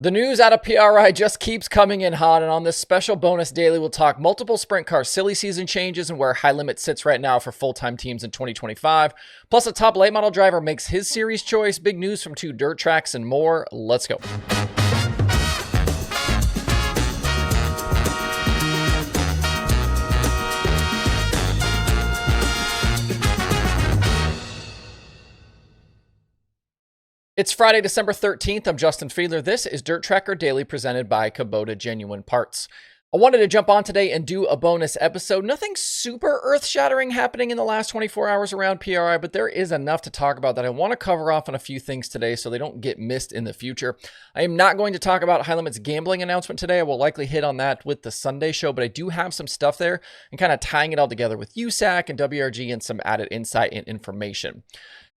The news out of PRI just keeps coming in hot, and on this special bonus daily, we'll talk multiple sprint car silly season changes and where High Limit sits right now for full-time teams in 2025. Plus, a top late model driver makes his series choice, big news from two dirt tracks, and more. Let's go. It's Friday, December 13th. I'm Justin Fiedler. This is DIRTRACKR Daily presented by Kubota Genuine Parts. I wanted to jump on today and do a bonus episode. Nothing super earth-shattering happening in the last 24 hours around PRI, but there is enough to talk about that I want to cover off on a few things today so they don't get missed in the future. I am not going to talk about High Limit's gambling announcement today. I will likely hit on that with the Sunday show, but I do have some stuff there and kind of tying it all together with USAC and WRG and some added insight and information.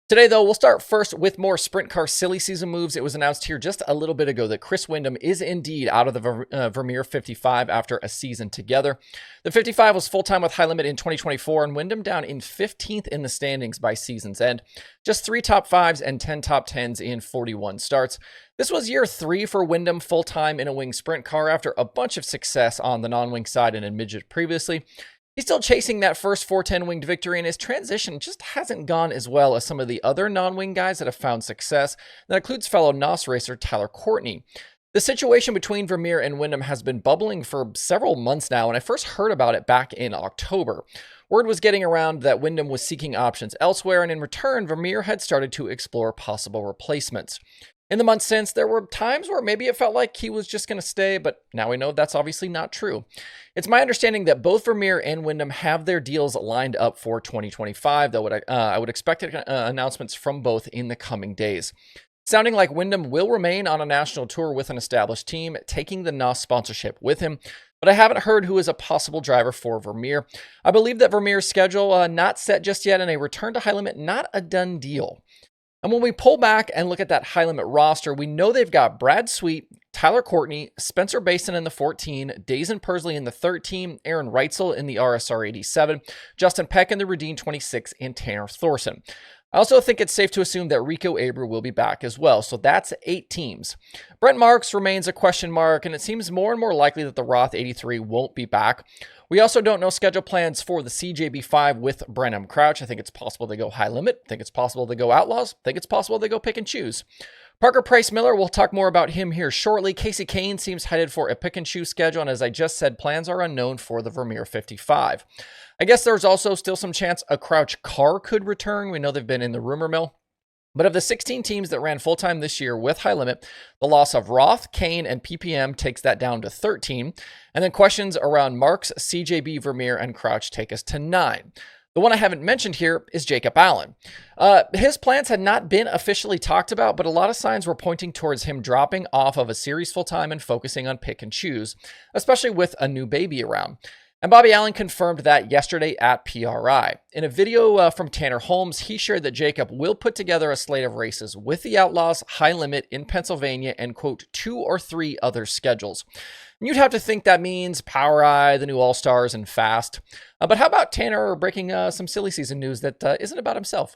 Today, though, we'll start first with more sprint car silly season moves. It was announced here just a little bit ago that Chris Windom is indeed out of the Vermeer 55 after a season together. The 55 was full-time with High Limit in 2024, and Windom down in 15th in the standings by season's end. Just 3 top 5s and 10 top 10s in 41 starts. This was year 3 for Windom full-time in a wing sprint car after a bunch of success on the non-wing side and in midget previously. He's still chasing that first 410 winged victory, and his transition just hasn't gone as well as some of the other non-wing guys that have found success. That includes fellow NOS racer Tyler Courtney. The situation between Vermeer and Windom has been bubbling for several months now, and I first heard about it back in October. Word was getting around that Windom was seeking options elsewhere, and in return, Vermeer had started to explore possible replacements. In the months since, there were times where maybe it felt like he was just going to stay, but now we know that's obviously not true. It's my understanding that both Vermeer and Windom have their deals lined up for 2025, though I would expect announcements from both in the coming days. Sounding like Windom will remain on a national tour with an established team, taking the NOS sponsorship with him, but I haven't heard who is a possible driver for Vermeer. I believe that Vermeer's schedule not set just yet, and a return to High Limit not a done deal. And when we pull back and look at that High Limit roster, we know they've got Brad Sweet, Tyler Courtney, Spencer Basin in the 14, Dazen Persley in the 13, Aaron Reitzel in the RSR 87, Justin Peck in the Redine 26, and Tanner Thorson. I also think it's safe to assume that Rico Aber will be back as well, so that's 8 teams. Brent Marks remains a question mark, and it seems more and more likely that the Roth 83 won't be back. We also don't know schedule plans for the CJB5 with Brenham Crouch. I think it's possible they go High Limit. I think it's possible they go Outlaws. I think it's possible they go pick and choose. Parker Price Miller, we'll talk more about him here shortly. Casey Kane seems headed for a pick and choose schedule, and as I just said, plans are unknown for the Vermeer 55. I guess there's also still some chance a Crouch car could return. We know they've been in the rumor mill. But of the 16 teams that ran full-time this year with High Limit, the loss of Roth, Kane, and PPM takes that down to 13. And then questions around Marks, CJB, Vermeer, and Crouch take us to 9. The one I haven't mentioned here is Jacob Allen. His plans had not been officially talked about, but a lot of signs were pointing towards him dropping off of a series full-time and focusing on pick and choose, especially with a new baby around. And Bobby Allen confirmed that yesterday at PRI. In a video from Tanner Holmes, he shared that Jacob will put together a slate of races with the Outlaws, High Limit in Pennsylvania, and, quote, 2 or 3 other schedules. And you'd have to think that means Power Eye, the new All-Stars, and Fast. But how about Tanner breaking some silly season news that isn't about himself?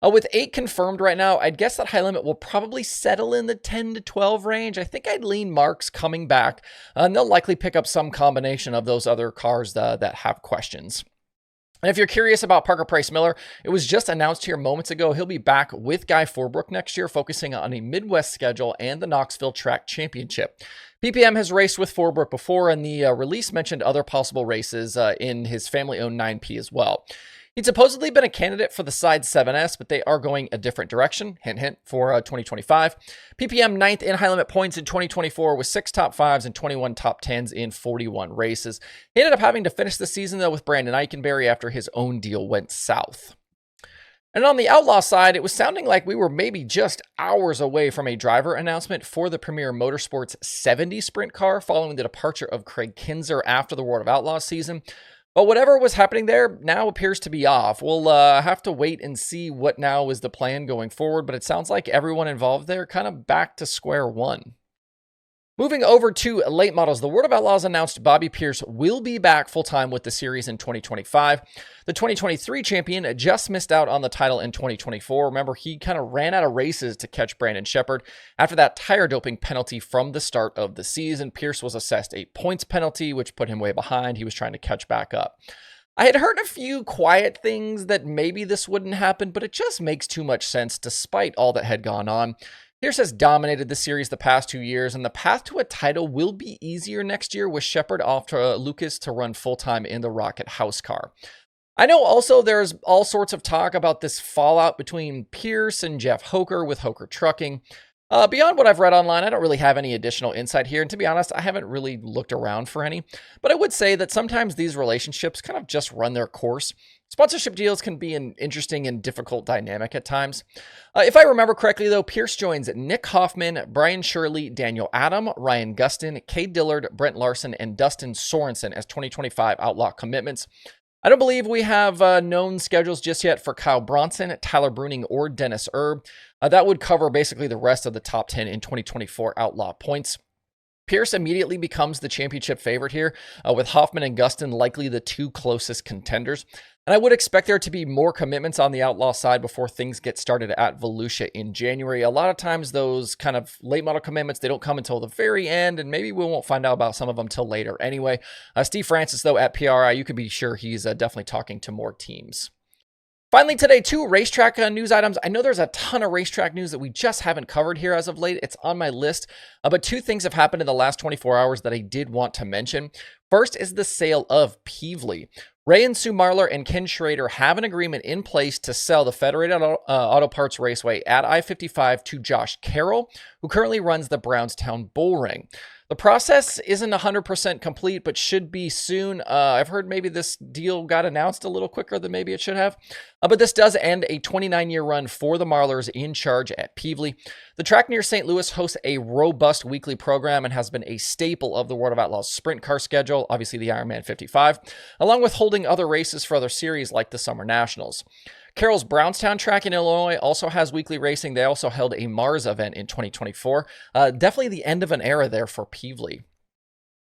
With 8 confirmed right now, I'd guess that High Limit will probably settle in the 10 to 12 range. I think I'd lean Marks coming back, and they'll likely pick up some combination of those other cars that have questions. And if you're curious about Parker Price Miller, it was just announced here moments ago. He'll be back with Guy Forbrook next year, focusing on a Midwest schedule and the Knoxville Track Championship. PPM has raced with Forbrook before, and the release mentioned other possible races in his family-owned 9P as well. He'd supposedly been a candidate for the Side 7S, but they are going a different direction, hint, hint, for 2025. PPM 9th in High Limit points in 2024 with 6 top 5s and 21 top 10s in 41 races. He ended up having to finish the season, though, with Brandon Eikenberry after his own deal went south. And on the Outlaw side, it was sounding like we were maybe just hours away from a driver announcement for the Vermeer Motorsports 70 sprint car following the departure of Craig Kinzer after the World of Outlaws season. But whatever was happening there now appears to be off. We'll have to wait and see what now is the plan going forward, but it sounds like everyone involved there kind of back to square one. Moving over to late models, the World of Outlaws announced Bobby Pierce will be back full-time with the series in 2025. The 2023 champion just missed out on the title in 2024. Remember, he kind of ran out of races to catch Brandon Sheppard. After that tire doping penalty from the start of the season, Pierce was assessed a points penalty, which put him way behind. He was trying to catch back up. I had heard a few quiet things that maybe this wouldn't happen, but it just makes too much sense despite all that had gone on. Pierce has dominated the series the past 2 years, and the path to a title will be easier next year with Sheppard off to Lucas to run full-time in the Rocket House car. I know also there's all sorts of talk about this fallout between Pierce and Jeff Hoker with Hoker Trucking. Beyond what I've read online, I don't really have any additional insight here, and to be honest, I haven't really looked around for any. But I would say that sometimes these relationships kind of just run their course. Sponsorship deals can be an interesting and difficult dynamic at times. If I remember correctly, though, Pierce joins Nick Hoffman, Brian Shirley, Daniel Adam, Ryan Gustin, Kay Dillard, Brent Larson, and Dustin Sorensen as 2025 Outlaw commitments. I don't believe we have known schedules just yet for Kyle Bronson, Tyler Bruning, or Dennis Erb. That would cover basically the rest of the top 10 in 2024 Outlaw points. Pierce immediately becomes the championship favorite here, with Hoffman and Gustin likely the two closest contenders. And I would expect there to be more commitments on the Outlaw side before things get started at Volusia in January. A lot of times those kind of late model commitments, they don't come until the very end, and maybe we won't find out about some of them till later anyway. Steve Francis, though, at PRI, you can be sure he's definitely talking to more teams. Finally today, 2 racetrack news items. I know there's a ton of racetrack news that we just haven't covered here as of late. It's on my list, but 2 things have happened in the last 24 hours that I did want to mention. First is the sale of Peevely. Ray and Sue Marlar and Ken Schrader have an agreement in place to sell the Federated Auto Parts Raceway at I-55 to Josh Carroll, who currently runs the Brownstown Bull Ring. The process isn't 100% complete, but should be soon. I've heard maybe this deal got announced a little quicker than maybe it should have. But this does end a 29-year run for the Marlars in charge at Peevely. The track near St. Louis hosts a robust weekly program and has been a staple of the World of Outlaws sprint car schedule, obviously the Ironman 55, along with holding other races for other series like the Summer Nationals. Carroll's Brownstown track in Illinois also has weekly racing. They also held a Mars event in 2024. Definitely the end of an era there for Peevely.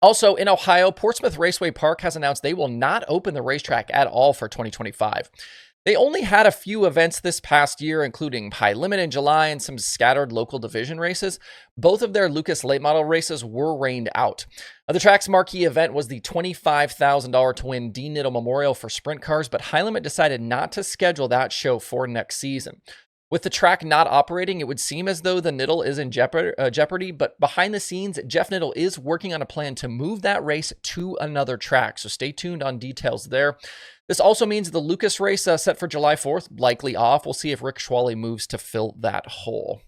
Also in Ohio, Portsmouth Raceway Park has announced they will not open the racetrack at all for 2025. They only had a few events this past year, including High Limit in July and some scattered local division races. Both of their Lucas late model races were rained out. The track's marquee event was the $25,000 to win Knittel Memorial for sprint cars, but High Limit decided not to schedule that show for next season. With the track not operating, it would seem as though the Knittel is in jeopardy, but behind the scenes, Jeff Knittel is working on a plan to move that race to another track, so stay tuned on details there. This also means the Lucas race set for July 4th, likely off. We'll see if Rick Schwally moves to fill that hole.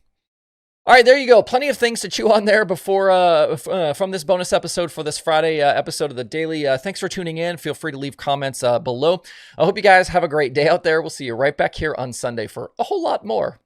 All right, there you go. Plenty of things to chew on there before from this bonus episode for this Friday episode of the Daily. Thanks for tuning in. Feel free to leave comments below. I hope you guys have a great day out there. We'll see you right back here on Sunday for a whole lot more.